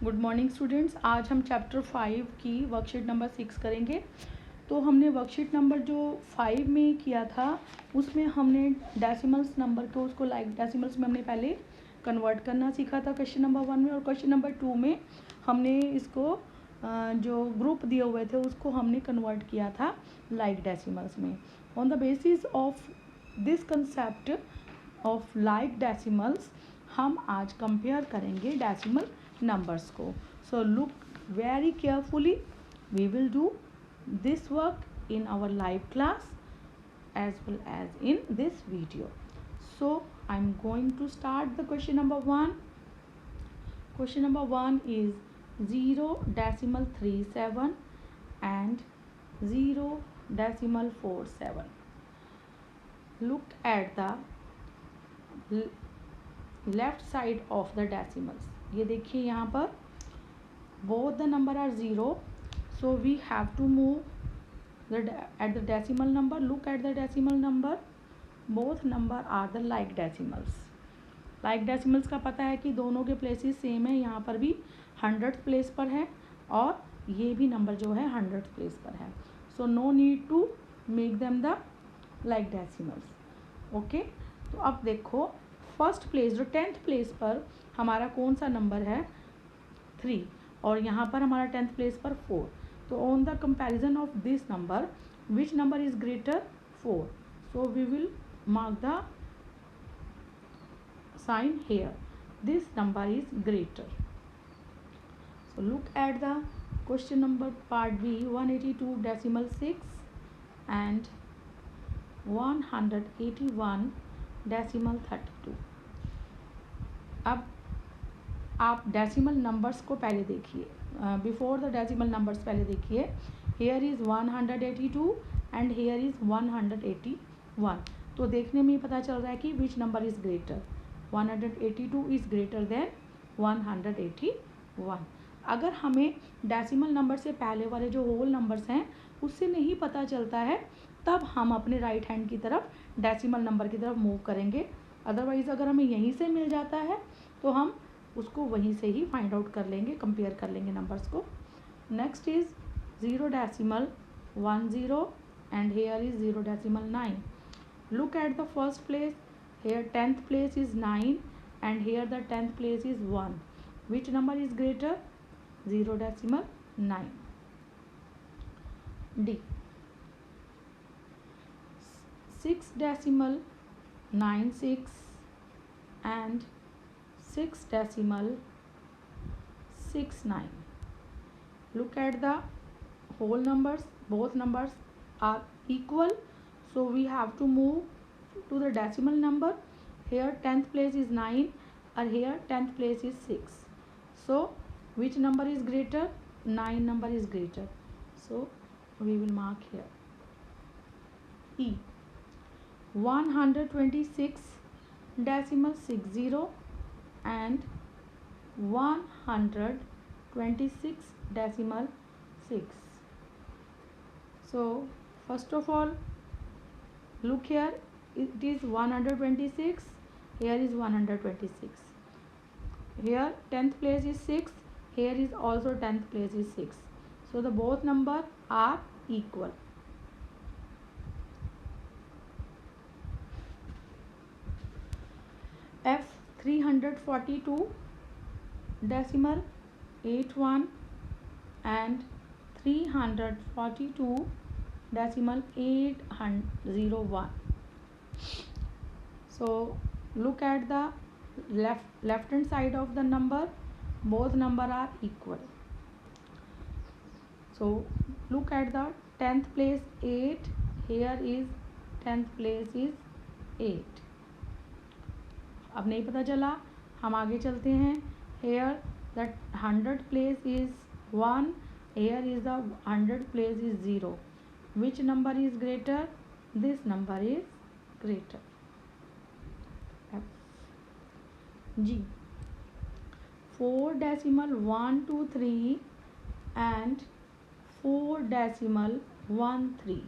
Good morning students. आज हम chapter 5 की वर्कशीट नंबर 6 करेंगे। तो हमने वर्कशीट नंबर जो 5 में किया था उसमें हमने डेसिमल्स नंबर को उसको लाइक डेसिमल्स में हमने पहले कन्वर्ट करना सीखा था क्वेश्चन नंबर 1 में, और क्वेश्चन नंबर 2 में हमने इसको जो ग्रुप दिए हुए थे उसको हमने कन्वर्ट किया था लाइक डेसिमल्स में। On the basis of this concept of like decimals हम आज कंपेयर करेंगे डेसिमल numbers को. So look very carefully. We will do this work in our live class as well as in this video. So I'm going to start the question number 1. Question number 1 is 0.37 and 0.47. Look at the left side of the decimals. ये देखिए यहाँ पर both the number are 0, so we have to move at the decimal number. Look at the decimal number. Both number are the like decimals. Like decimals का पता है कि दोनों के प्लेसेस सेम है। यहाँ पर भी 100th प्लेस पर है और ये भी नंबर जो है 100th प्लेस पर है। So no need to make them the like decimals. Okay, तो अब देखो फर्स्ट प्लेस जो 10th प्लेस पर हमारा कौन सा नंबर है 3, और यहाँ पर हमारा 10th प्लेस पर 4। तो on the comparison of this number which number is greater 4, so we will mark the sign here. This number is greater. So look at the question number part B, 182.6 and 181.32. अब आप decimal numbers को पहले देखिए, before the decimal numbers पहले देखिए। Here is 182 and here is 181। तो देखने में ही पता चल रहा है कि which number is greater. 182 is greater than 181। अगर हमें डेसिमल नंबर से पहले वाले जो होल नंबर्स हैं उससे नहीं पता चलता है तब हम अपने राइट हैंड की तरफ डेसिमल नंबर की तरफ मूव करेंगे। अदरवाइज़ अगर हमें यहीं से मिल जाता है तो हम उसको वहीं से ही फाइंड आउट कर लेंगे, कंपेयर कर लेंगे नंबर्स को। Next is 0.10 and here is 0.9। Look at the first place. Here 10th place is 9 and here the 10th place is 1. Which number is greater? 0.9. D. 6.96 and 6.69. Look at the whole numbers. Both numbers are equal, so we have to move to the decimal number. Here 10th place is 9 and here 10th place is 6. So which number is greater? 9 number is greater, so we will mark here. E. 126.60 and 126.6. So first of all look here, it is 126, here is 126, here 10th place is 6, here is also 10th place is 6, so the both number are equal. F. 342.81 and 342.801. So look at the left hand side of the number. Both number are equal. So look at the 10th place 8. Here is 10th place is 8. अब नहीं पता चला, हम आगे चलते हैं। Here the 100th place is 1. Here is the 100th place is 0. Which number is greater? This number is greater. F. G. 4.123 and 4.13.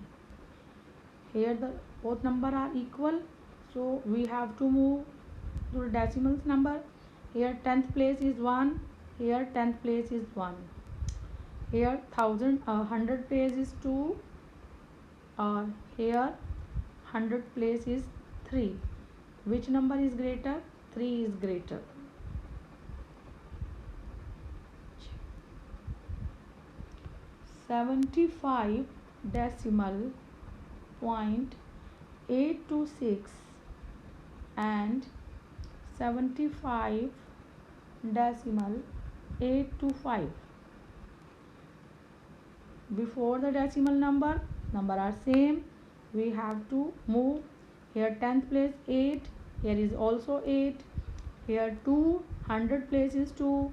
Here the both number are equal, so we have to move to the decimals number. Here 10th place is 1, here 10th place is 1, here 100 place is 2, or here 100 place is 3. Which number is greater? 3 is greater. .75 .826 and 75 .825. Before the decimal number are same, we have to move. Here 10th place 8, here is also 8, here 2, 100 place is 2,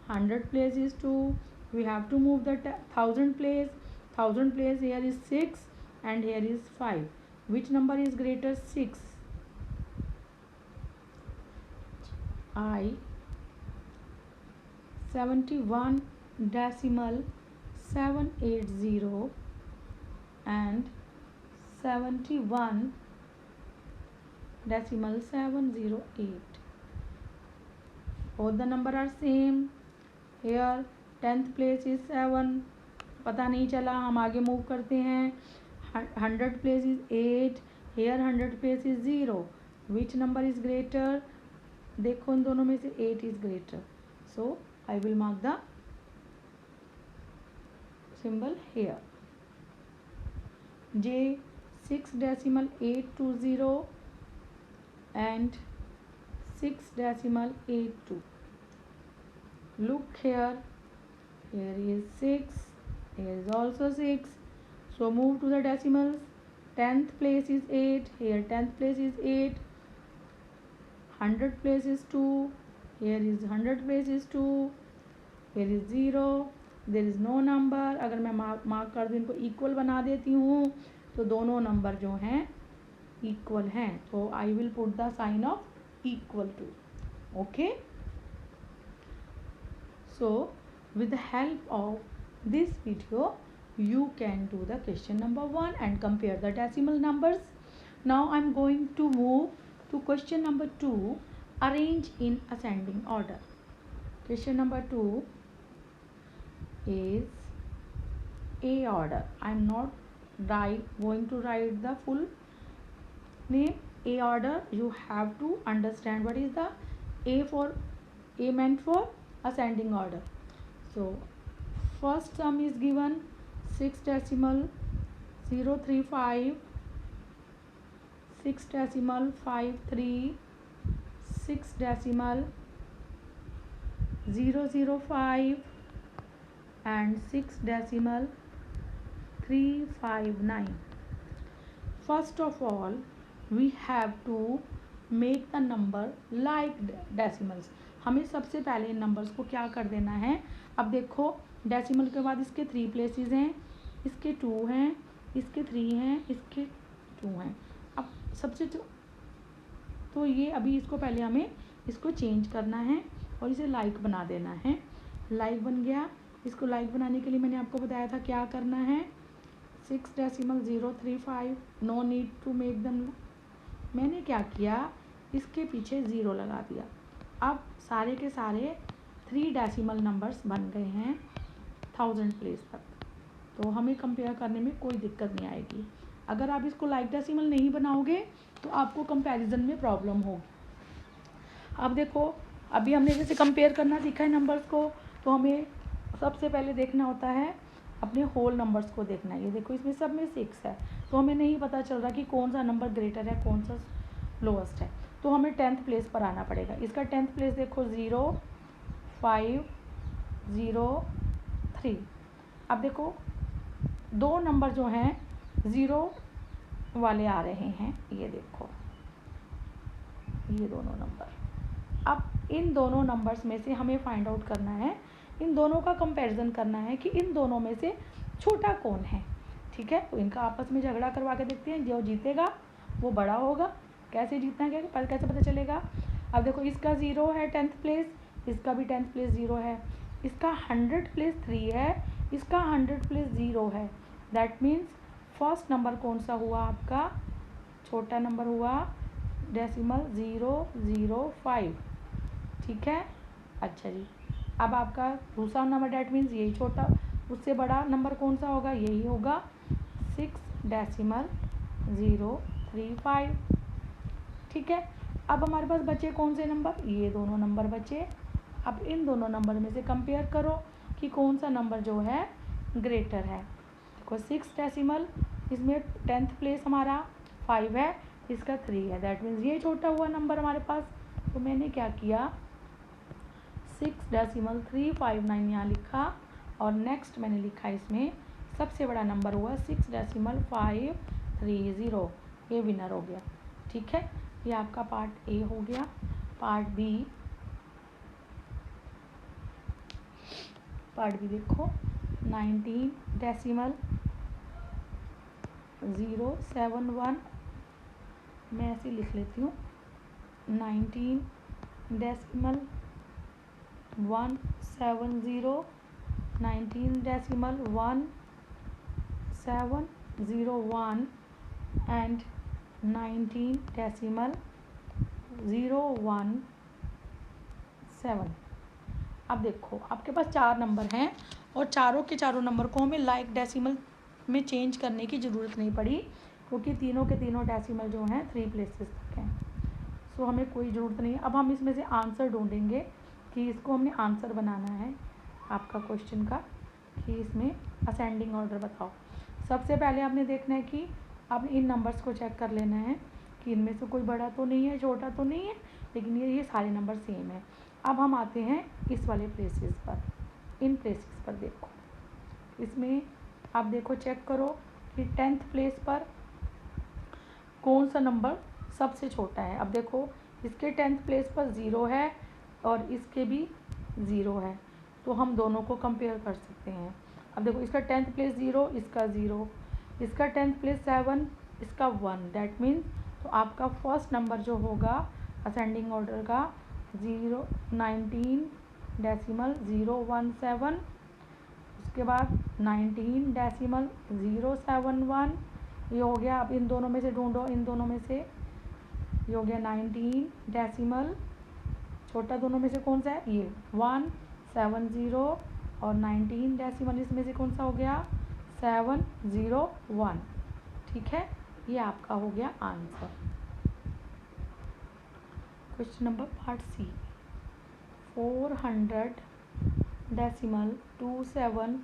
100 place is 2. We have to move the 1000 place. 1000 place here is 6 and here is 5. Which number is greater? 6. I 71.780 and 71.708. Both the number are same. Here 10th place is 7, पता नहीं चला, हम आगे move करते हैं. 100 place is 8, here 100 place is 0. Which number is greater? देखो इन दोनों में से 8 is greater. So I will mark the symbol here. J 6.820 and 6.82. Look here. Here is 6. Here is also 6. So move to the decimals. 10th place is 8. Here 10th place is 8. 100 place is 2. Here is 100 place is 2. Here is 0. There is no number. अगर मैं mark कर दूँ, इनको equal बना देती हूँ, तो दोनों नंबर जो हैं इक्वल हैं. तो I will put the sign of equal to. Okay. So with the help of this video, you can do the question number 1 and compare the decimal numbers. Now I am going to move to question number 2, arrange in ascending order. Question number 2 is A order. I am not going to write the full name. A order, you have to understand what is the A meant for ascending order. So first sum is given 6.035, 6.53, 6.005 and 6.359. First of all, we have to make the number like decimals. हमें सबसे पहले इन numbers को क्या कर देना है. अब देखो, डेसिमल के बाद इसके 3 प्लेसेस हैं, इसके 2 हैं, इसके 3 हैं, इसके 2 हैं. अब सबसे तो ये अभी इसको पहले हमें इसको चेंज करना है और इसे लाइक बना देना है. लाइक बन गया. इसको लाइक बनाने के लिए मैंने आपको बताया था क्या करना है. 6.035. No need to make them. मैंने क्या किया, इसके पीछे 0 लगा दिया. अब सारे के सारे 3 डेसिमल नंबर्स बन गए हैं 1000 प्लेस तक. तो हमें कंपेयर करने में कोई दिक्कत नहीं आएगी. अगर आप इसको लाइक डेसिमल नहीं बनाओगे तो आपको कंपैरिजन में प्रॉब्लम होगी. अब देखो, अभी हमने जैसे कंपेयर करना सीखा है नंबर्स को, तो हमें सबसे पहले देखना होता है अपने होल नंबर्स को देखना है. ये देखो, इसमें सब में 6 है, तो हमें नहीं पता चल रहा कि कौन सा नंबर ग्रेटर है, कौन सा लोएस्ट है. तो हमें 10th प्लेस पर आना पड़ेगा. इसका 10th प्लेस देखो 0, 5, 0, 3. अब देखो, 2 नंबर जो हैं 0 वाले आ रहे हैं. ये देखो, ये दोनों नंबर. अब इन दोनों नंबर्स में से हमें फाइंड आउट करना है, इन दोनों का कंपैरिजन करना है कि इन दोनों में से छोटा कौन है. ठीक है. तो इनका आपस में झगड़ा करवा के देखते हैं. जो जीतेगा वो बड़ा होगा. कैसे जीतना है, कैसे पता चलेगा. अब देखो, इसका 0 है 10th प्लेस, इसका भी 10th प्लेस 0 है. इसका 100 प्लेस 3 है, इसका 100 प्लेस 0 है. दैट मीन्स फर्स्ट नंबर कौन सा हुआ आपका, छोटा नंबर हुआ डेसिमल 005. ठीक है. अच्छा जी, अब आपका दूसरा नंबर डैट मीन्स यही छोटा, उससे बड़ा नंबर कौन सा होगा, यही होगा 6.035। ठीक है। अब हमारे पास बचे कौन से नंबर, ये दोनों नंबर बचे। अब इन दोनों नंबर में से कंपेयर करो कि कौन सा नंबर जो है ग्रेटर है। देखो 6 इसमें 10th प्लेस हमारा 5 है, इसका 3 है, दैट मीन्स ये छोटा हुआ नंबर हमारे पास। तो मैंने क्या किया, 6.359 यहाँ लिखा, और नेक्स्ट मैंने लिखा इसमें सबसे बड़ा नंबर हुआ 6.530, ये विनर हो गया। ठीक है, ये आपका पार्ट ए हो गया। पार्ट बी देखो 19.071, मैं ऐसे लिख लेती हूँ 19.170, 19.171 एंड 19.017। अब देखो आपके पास 4 नंबर हैं और चारों के चारों नंबर को हमें लाइक डेसिमल में चेंज करने की ज़रूरत नहीं पड़ी, क्योंकि तीनों के तीनों डेसिमल जो हैं 3 प्लेसेस तक हैं। सो हमें कोई ज़रूरत नहीं है। अब हम इसमें से आंसर ढूंढेंगे कि इसको हमने आंसर बनाना है आपका क्वेश्चन का, कि इसमें असेंडिंग ऑर्डर बताओ। सबसे पहले आपने देखना है कि आपने इन नंबर्स को चेक कर लेना है कि इनमें से कोई बड़ा तो नहीं है, छोटा तो नहीं है, लेकिन ये सारे नंबर सेम है। अब हम आते हैं इस वाले प्लेसेस पर, इन प्लेसेस पर देखो, इसमें आप देखो चेक करो कि 10th प्लेस पर कौन सा नंबर सबसे छोटा है। अब देखो इसके 10th प्लेस पर 0 है और इसके भी 0 है, तो हम दोनों को कंपेयर कर सकते हैं। अब देखो इसका 10th प्लेस 0, इसका 0, इसका 10th प्लेस 7, इसका 1, दैट मीन्स तो आपका फर्स्ट नंबर जो होगा असेंडिंग ऑर्डर का 19.017, उसके बाद 19.071, ये हो गया। अब इन दोनों में से ढूंढो, इन दोनों में से ये हो गया 19 छोटा दोनों में से कौन सा है, ये 170, और 19 इसमें से कौन सा हो गया 701। ठीक है, ये आपका हो गया answer. Question number part C, 400.27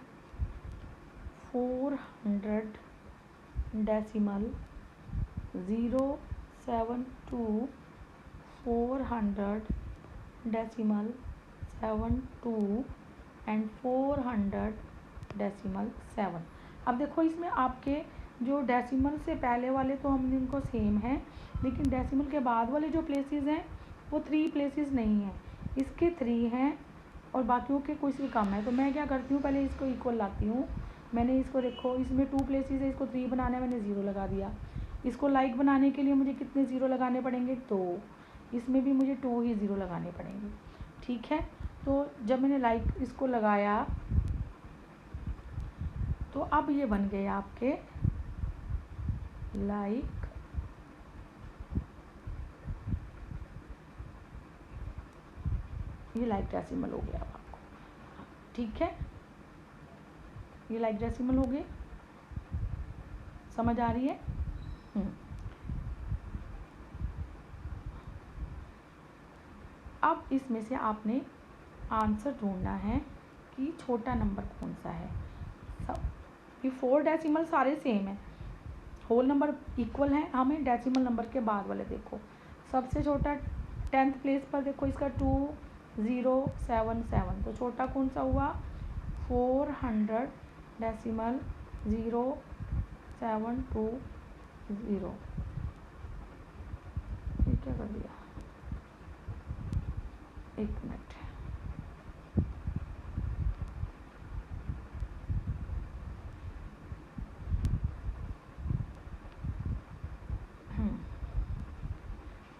400.072 400.72 and 400.7। अब देखो इसमें आपके जो डेसिमल से पहले वाले तो हमने उनको सेम है, लेकिन डेसिमल के बाद वाले जो प्लेसेस हैं वो 3 प्लेसेस नहीं हैं, इसके 3 हैं और बाकियों के कुछ भी कम है। तो मैं क्या करती हूँ, पहले इसको इक्वल लाती हूँ। मैंने इसको देखो, इसमें 2 प्लेसेस है, इसको 3 बनाना है, मैंने 0 लगा दिया। इसको लाइक बनाने के लिए मुझे कितने 0 लगाने पड़ेंगे, 2, इसमें भी मुझे 2 ही 0 लगाने पड़ेंगे। ठीक है, तो जब मैंने लाइक इसको लगाया तो अब ये बन गए आपके लाइक ये लाइक डेसिमल हो गया अब आपको। ठीक है, ये लाइक डेसिमल हो गए, समझ आ रही है। अब इसमें से आपने आंसर ढूंढना है कि छोटा नंबर कौन सा है। सब ये 4 डेसिमल सारे सेम है, होल नंबर इक्वल है, हमें डेसिमल नंबर के बाद वाले देखो। सबसे छोटा 10th प्लेस पर देखो इसका 2077, तो छोटा कौन सा हुआ 400.072। ये क्या कर दिया, एक मिनट,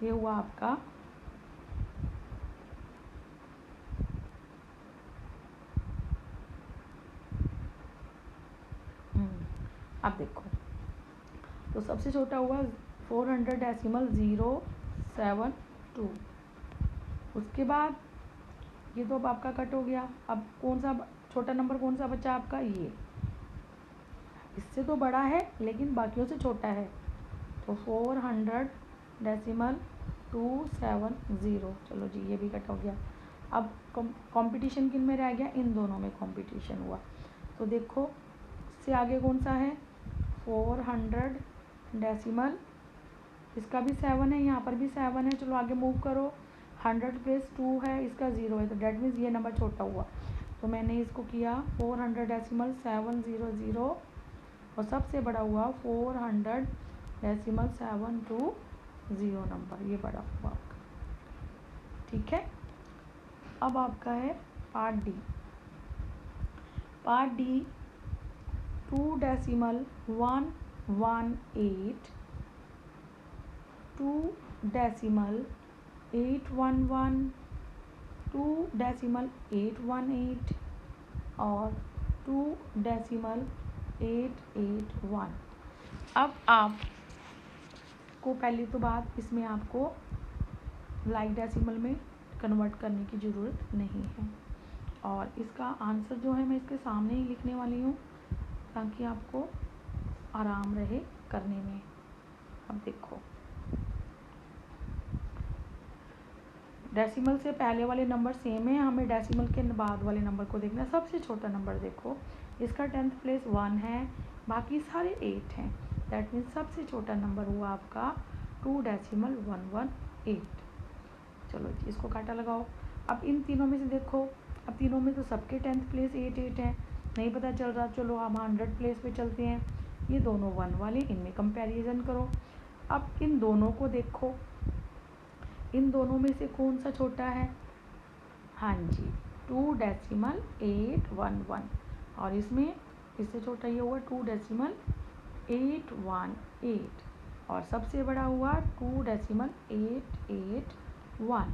ये हुआ आपका अब देखो, तो सबसे छोटा हुआ 400.072, उसके बाद ये तो अब आपका कट हो गया। अब कौन सा छोटा नंबर कौन सा बचा आपका, ये इससे तो बड़ा है लेकिन बाकियों से छोटा है, तो 400.270। चलो जी ये भी कट हो गया। अब कंपटीशन किन में रह गया, इन दोनों में कंपटीशन हुआ। तो देखो इससे आगे कौन सा है, 400 इसका भी 7 है, यहाँ पर भी 7 है। चलो आगे मूव करो, 100 + 2 है, इसका 0 है, तो डेट मीन्स ये नंबर छोटा हुआ। तो मैंने इसको किया 400.700 और सबसे बड़ा हुआ 400.720 नंबर, ये बड़ा हुआ आपका। ठीक है, अब आपका है पार्ट डी। पार्ट डी 2.118 2.811 2.818 और 2.881। अब आपको पहली तो बात इसमें आपको लाइक डेसिमल में कन्वर्ट करने की ज़रूरत नहीं है, और इसका आंसर जो है मैं इसके सामने ही लिखने वाली हूँ ताकि आपको आराम रहे करने में। अब देखो डेसिमल से पहले वाले नंबर सेम है, हमें डेसिमल के बाद वाले नंबर को देखना है। सबसे छोटा नंबर देखो, इसका 10th प्लेस 1 है, बाकी सारे 8 हैं। दैट मीन्स सबसे छोटा नंबर हुआ आपका 2.118। चलो जी इसको काटा लगाओ। अब इन तीनों में से देखो, अब तीनों में तो सबके 10th प्लेस 8 है, नहीं पता चल रहा, चलो हम 100 प्लेस पे चलते हैं। ये दोनों 1 वाले, इनमें कंपैरिजन करो। अब इन दोनों को देखो, इन दोनों में से कौन सा छोटा है, हाँ जी 2.811, और इसमें इससे छोटा ये हुआ 2.818, और सबसे बड़ा हुआ 2.881।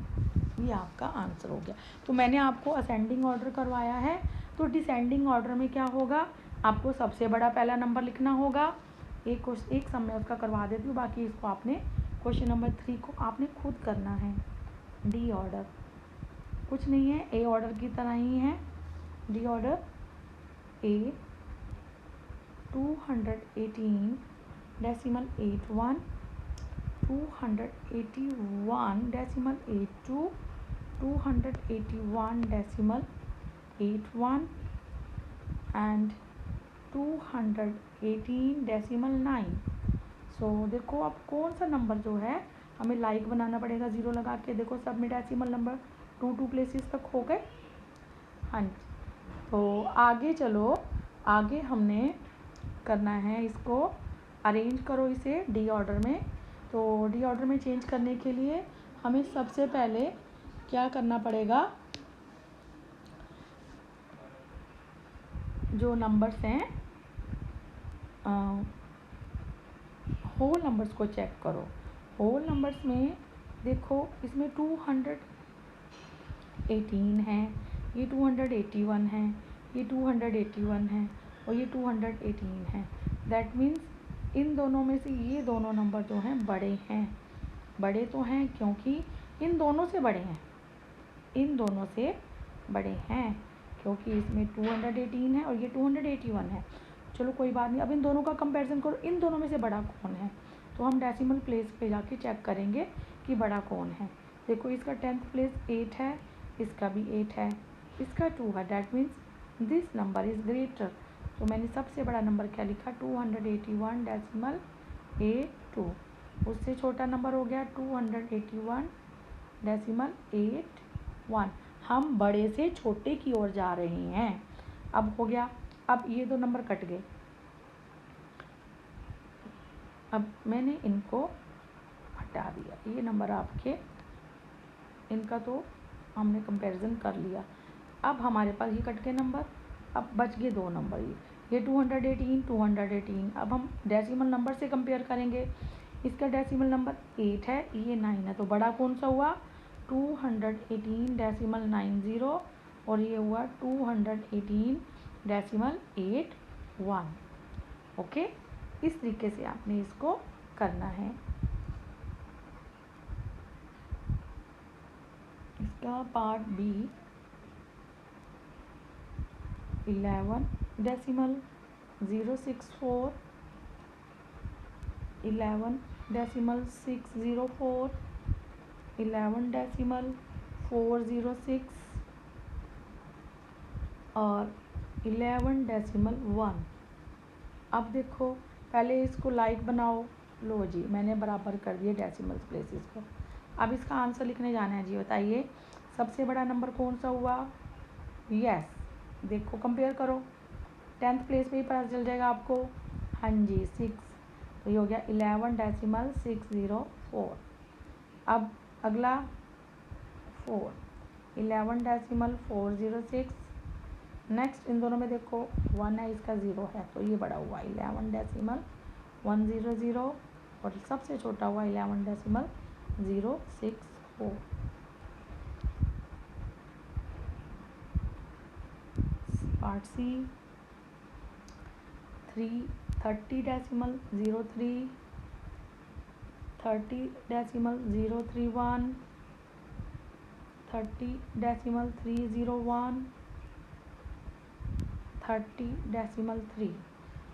ये आपका आंसर हो गया। तो मैंने आपको असेंडिंग ऑर्डर करवाया है, तो डिसेंडिंग ऑर्डर में क्या होगा, आपको सबसे बड़ा पहला नंबर लिखना होगा। एक सम में उसका करवा देती हूँ, बाकी इसको आपने क्वेश्चन नंबर 3 को आपने खुद करना है। डी ऑर्डर कुछ नहीं है, ए ऑर्डर की तरह ही है। D order A 218.81 281.82 281.81 and 218.9। सो देखो अब कौन सा नंबर जो है हमें लाइक बनाना पड़ेगा, 0 लगा के। देखो सब में डेसिमल नंबर 2 प्लेसेस तक हो गए। हाँ जी, तो आगे चलो, आगे हमने करना है इसको अरेंज करो इसे डी ऑर्डर में। तो डी ऑर्डर में चेंज करने के लिए हमें सबसे पहले क्या करना पड़ेगा, जो नंबर्स हैं होल नंबर्स को चेक करो। होल नंबर्स में देखो इसमें 218 है, ये 281 है, ये 281 है और ये 218 है। दैट मीन्स इन दोनों में से ये दोनों नंबर जो हैं बड़े हैं। बड़े तो हैं क्योंकि इन दोनों से बड़े हैं, इन दोनों से बड़े हैं, क्योंकि इसमें 218 है और ये 281 है। चलो कोई बात नहीं, अब इन दोनों का कंपैरिजन करो, इन दोनों में से बड़ा कौन है। तो हम डेसिमल प्लेस पे जाके चेक करेंगे कि बड़ा कौन है। देखो इसका 10th प्लेस 8 है, इसका भी 8 है, इसका 2 है। That means this number is greater. तो मैंने सबसे बड़ा नंबर क्या लिखा, 281.82। उससे छोटा नंबर हो गया 281.81। हम बड़े से छोटे की ओर जा रहे हैं। अब हो गया, अब ये दो नंबर कट गए। अब मैंने इनको हटा दिया, ये नंबर आपके, इनका तो हमने कंपैरिजन कर लिया। अब हमारे पास ये कट गए नंबर, अब बच गए दो नंबर, ये 218। अब हम डेसिमल नंबर से कंपेयर करेंगे। इसका डेसिमल नंबर 8 है, ये 9 है, तो बड़ा कौन सा हुआ 218.90 और ये हुआ 218.81। ओके, इस तरीके से आपने इसको करना है। इसका part B 11 decimal 064, 11 decimal 604, 11 decimal 406 और 11 डेसिमल 1। अब देखो पहले इसको लाइक बनाओ, लो जी मैंने बराबर कर दिए डेसिमल प्लेसेस को। अब इसका आंसर लिखने जाना है जी, बताइए सबसे बड़ा नंबर कौन सा हुआ। यस, देखो कंपेयर करो, 10th प्लेस पे ही पता चल जाएगा आपको। हाँ जी 6, तो ये हो गया 11 डेसिमल 604। अब अगला 4, 11 डेसिमल 406। नेक्स्ट इन दोनों में देखो 1 है, इसका 0 है, तो ये बड़ा हुआ 11 डेसिमल 100 और सबसे छोटा हुआ 11 decimal 064। Part C 30 decimal 03, 30 decimal 031, 30 decimal 301, 30 decimal 3।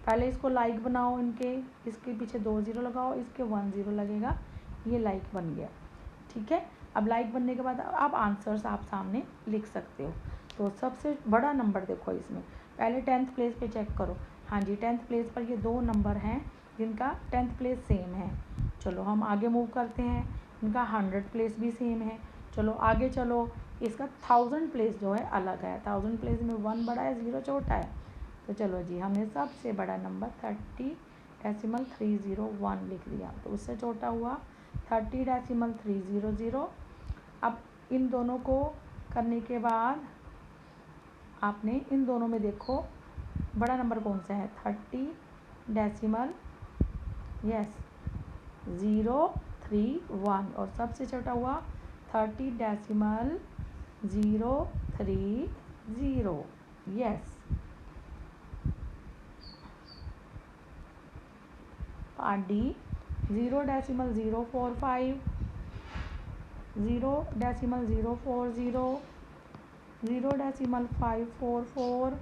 पहले इसको लाइक बनाओ, इनके इसके पीछे 2 0 लगाओ, इसके 1 0 लगेगा, ये लाइक बन गया। ठीक है, अब लाइक बनने के बाद आप आंसर्स आप सामने लिख सकते हो। तो सबसे बड़ा नंबर देखो इसमें, पहले 10th प्लेस पे चेक करो। हाँ जी 10th प्लेस पर ये 2 नंबर हैं जिनका 10th प्लेस सेम है। चलो हम आगे मूव करते हैं, इनका 100 प्लेस भी सेम है। चलो आगे चलो, इसका 1000 प्लेस जो है अलग है, 1000 प्लेस में 1 बड़ा है 0 छोटा है। तो चलो जी हमने सबसे बड़ा नंबर 30 डेसिमल 301 लिख दिया, तो उससे छोटा हुआ 30 डेसिमल 300। अब इन दोनों को करने के बाद आपने इन दोनों में देखो बड़ा नंबर कौन सा है, 30 डेसिमल 031 और सबसे छोटा हुआ 30 decimal 030। Yes, part D 0 decimal 045, 0 decimal 040, 0 decimal 544,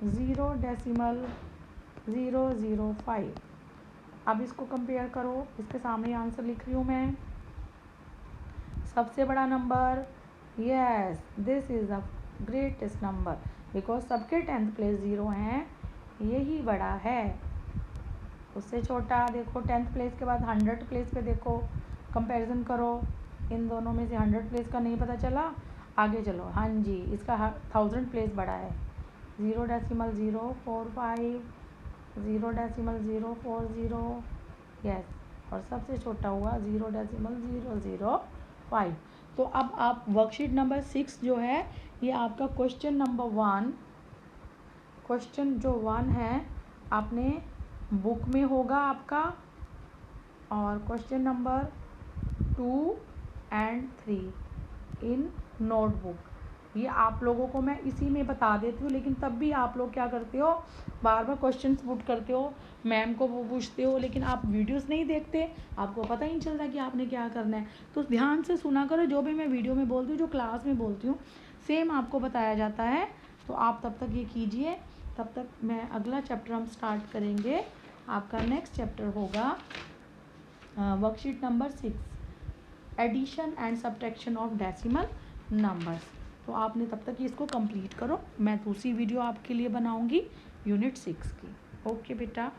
0 decimal 005। अब इसको कंपेयर करो, इसके सामने आंसर लिख रही हूँ मैं। सबसे बड़ा number, yes this is the greatest number because सबके 10th प्लेस 0 हैं, यही बड़ा है। उससे छोटा देखो 10th प्लेस के बाद 100 प्लेस पे देखो, कंपैरिजन करो, इन दोनों में से 100 प्लेस का नहीं पता चला, आगे चलो। हाँ जी इसका 1000 प्लेस बड़ा है, 0 डेसिमल 045, 0 डेसिमल 040, यस, और सबसे छोटा हुआ 0 डेसिमल 005। तो अब आप वर्कशीट नंबर 6 जो है ये आपका क्वेश्चन नंबर 1, क्वेश्चन जो 1 है आपने बुक में होगा आपका, और question number 2 and 3 in notebook. ये आप लोगों को मैं इसी में बता देती हूँ, लेकिन तब भी आप लोग क्या करते हो, बार बार क्वेश्चन पुट करते हो, मैम को वो पूछते हो, लेकिन आप वीडियोस नहीं देखते, आपको पता ही नहीं चलता कि आपने क्या करना है। तो ध्यान से सुना करो, जो भी मैं वीडियो में बोलती हूँ, जो क्लास में बोलती हूँ, सेम आपको बताया जाता है। तो आप तब तक ये कीजिए, तब तक मैं अगला चैप्टर हम स्टार्ट करेंगे। आपका नेक्स्ट चैप्टर होगा worksheet number 6, addition and subtraction of decimal numbers. तो आपने तब तक इसको कंप्लीट करो, मैं दूसरी वीडियो आपके लिए बनाऊंगी यूनिट 6 की। ओके बेटा।